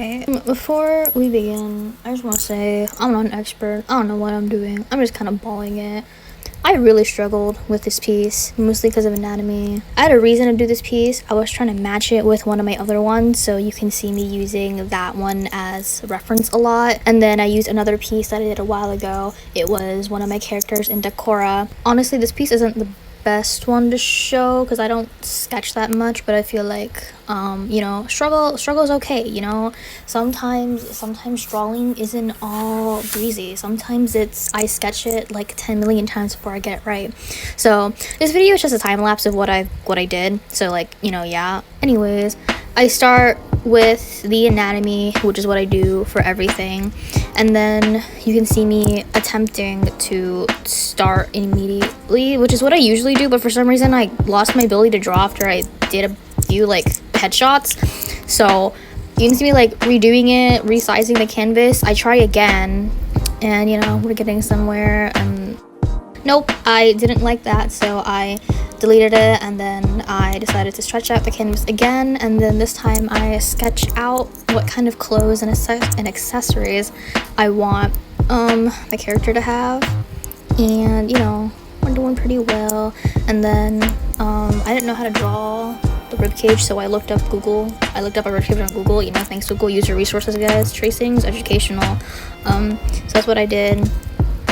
Alright, before we begin, I just want to say I'm not an expert. I don't know what I'm doing. I'm just kind of balling it. I really struggled with this piece, mostly because of anatomy. I had a reason to do this piece. I was trying to match it with one of my other ones, so you can see me using that one as reference a lot. And then I used another piece that I did a while ago. It was one of my characters in Decora. Honestly, this piece isn't the best one to show because I don't sketch that much, but I feel like you know, struggle is okay, you know. Sometimes drawing isn't all breezy. Sometimes I sketch it like 10 million times before I get it right. So this video is just a time lapse of what I did. So like, you know, yeah. Anyways, I start with the anatomy, which is what I do for everything, and then you can see me attempting to start immediately, which is what I usually do, but for some reason I lost my ability to draw after I did a few like headshots. So you can see me like redoing it, resizing the canvas. I try again, and you know, we're getting somewhere, and nope, I didn't like that, so I deleted it, and then I decided to stretch out the canvas again, and then this time I sketch out what kind of clothes and accessories I want my character to have, and you know, we're doing pretty well. And then I didn't know how to draw the ribcage, so I looked up a ribcage on Google. You know, thanks Google, use your resources, guys. Tracing's educational. So that's what I did.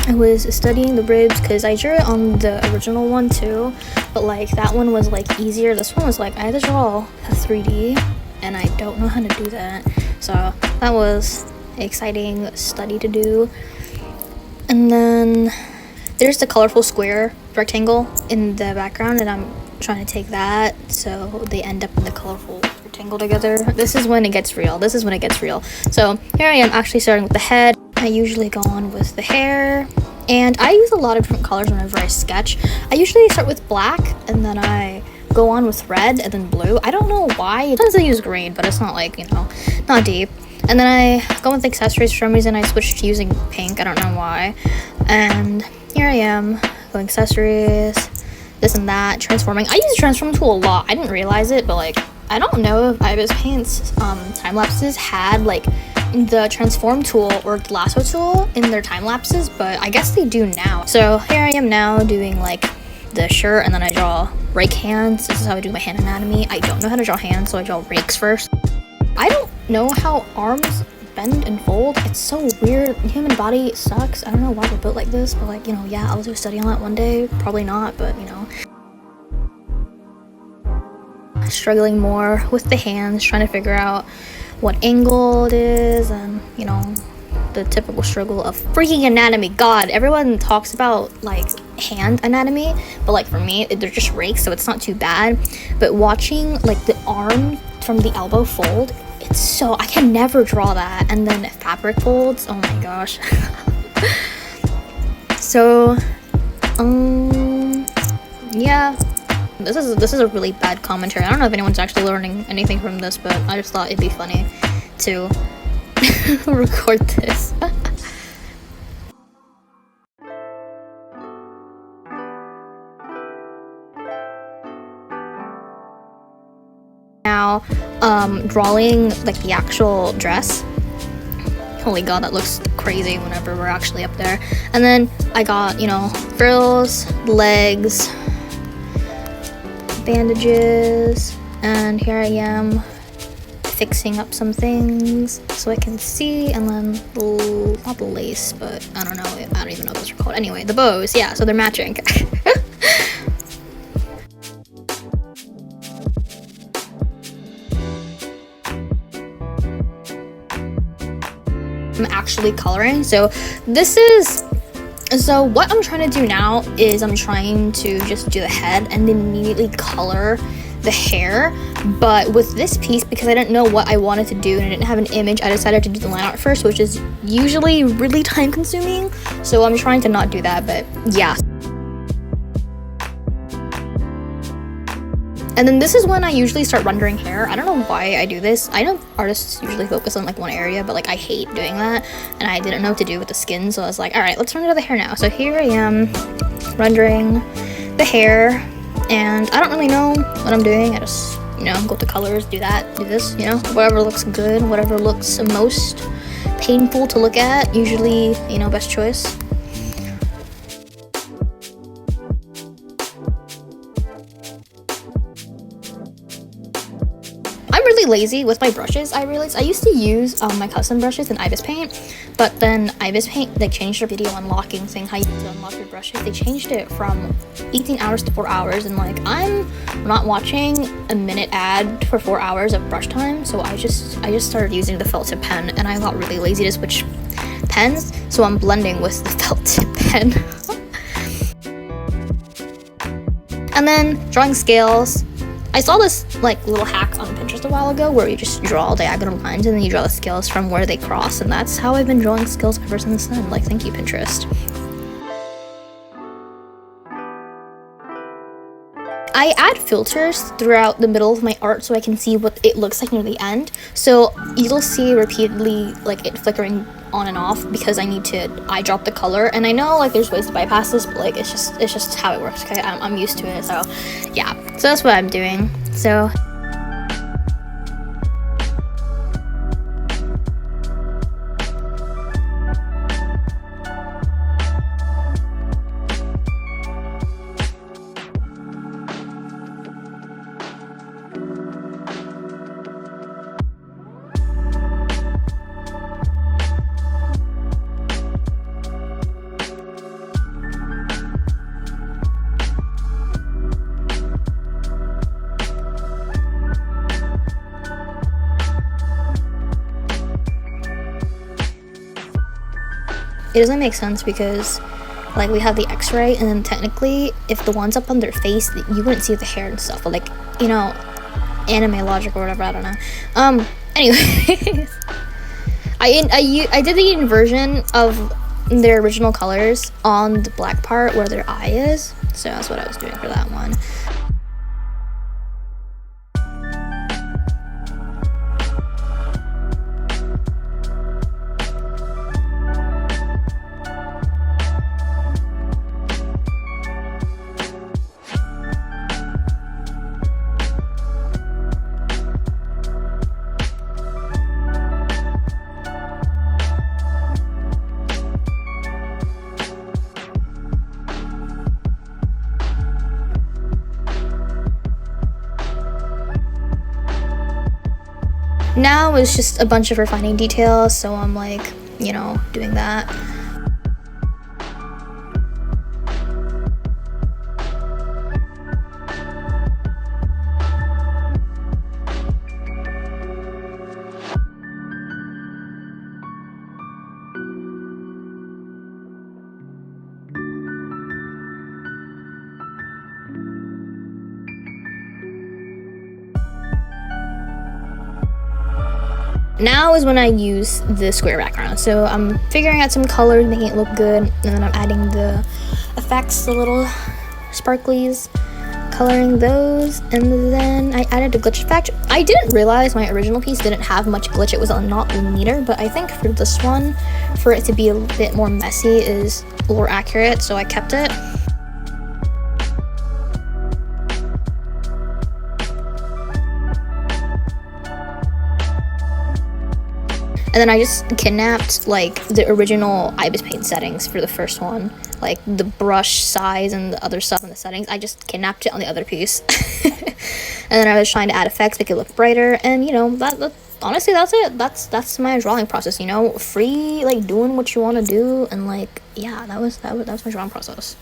I was studying the ribs because I drew it on the original one too, but like that one was like easier. This one was like I had to draw a 3D, and I don't know how to do that. So that was an exciting study to do. And then there's the colorful square rectangle in the background, and I'm trying to take that so they end up in the colorful rectangle together. This is when it gets real. So here I am actually starting with the head. I usually go on with the hair, and I use a lot of different colors whenever I sketch. I usually start with black, and then I go on with red, and then blue. I don't know why. Sometimes I use green, but it's not like, you know, not deep. And then I go with accessories. For some reason I switched to using pink. I don't know why. And here I am going accessories, this and that, transforming. I use the transform tool a lot. I didn't realize it, but like, I don't know if Ibis Paint's time lapses had like the transform tool or lasso tool in their time lapses, but I guess they do now. So here I am now doing like the shirt, and then I draw rake hands. This is how I do my hand anatomy. I don't know how to draw hands, so I draw rakes first. I don't know how arms bend and fold. It's so weird. The human body sucks. I don't know why we're built like this, but like, you know, yeah, I'll do a study on that one day. Probably not, but you know. Struggling more with the hands, trying to figure out what angle it is, and you know, the typical struggle of freaking anatomy. God, everyone talks about like hand anatomy, but like for me, they're just rakes, so it's not too bad. But watching like the arm from the elbow fold, it's so, I can never draw that. And then fabric folds, oh my gosh. So yeah, this is a really bad commentary. I don't know if anyone's actually learning anything from this, but I just thought it'd be funny to record this. Now, drawing like the actual dress. Holy god, that looks crazy whenever we're actually up there. And then I got, you know, frills, legs, bandages, and here I am fixing up some things so I can see. And then not the lace, but I don't even know what those are called. Anyway, the bows, yeah, so they're matching. I'm actually coloring. So what I'm trying to do now is I'm trying to just do the head and then immediately color the hair. But with this piece, because I didn't know what I wanted to do and I didn't have an image, I decided to do the line art first, which is usually really time consuming. So I'm trying to not do that, but yeah. And then this is when I usually start rendering hair. I don't know why I do this. I know artists usually focus on like one area, but like I hate doing that. And I didn't know what to do with the skin, so I was like, all right, let's render the hair now. So here I am rendering the hair, and I don't really know what I'm doing. I just you know, go to colors, do that, do this, you know, whatever looks good, whatever looks most painful to look at, usually, you know, best choice. I'm really lazy with my brushes. I realized I used to use my custom brushes in Ibis Paint, but then Ibis Paint, they changed their video unlocking thing, how you need to unlock your brushes. They changed it from 18 hours to 4 hours, and like, I'm not watching a minute ad for 4 hours of brush time, so I just started using the felt tip pen, and I got really lazy to switch pens, so I'm blending with the felt tip pen. And then drawing scales. I saw this like little hack on Pinterest a while ago where you just draw diagonal lines and then you draw the scales from where they cross, and that's how I've been drawing scales ever since then. Like, thank you, Pinterest. I add filters throughout the middle of my art so I can see what it looks like near the end. So you'll see repeatedly like it flickering on and off because I need to eyedrop the color. And I know like there's ways to bypass this, but like it's just how it works. Okay, I'm used to it. So yeah, so that's what I'm doing. So it doesn't make sense because like we have the x-ray, and then technically if the one's up on their face you wouldn't see the hair and stuff, but like, you know, anime logic or whatever, I don't know. Anyways, I did the inversion of their original colors on the black part where their eye is, so that's what I was doing for that one. Now it's just a bunch of refining details, so I'm like, you know, doing that. Now is when I use the square background. So I'm figuring out some colors, making it look good, and then I'm adding the effects, the little sparklies, coloring those, and then I added a glitch effect. I didn't realize my original piece didn't have much glitch. It was a lot neater, but I think for this one, for it to be a bit more messy is more accurate, so I kept it. And then I just kidnapped like the original Ibis Paint settings for the first one, like the brush size and the other stuff in the settings. I just kidnapped it on the other piece. And then I was trying to add effects, make it look brighter, and you know, that honestly, that's it. That's my drawing process, you know, free, like doing what you want to do, and like, yeah, that was my drawing process.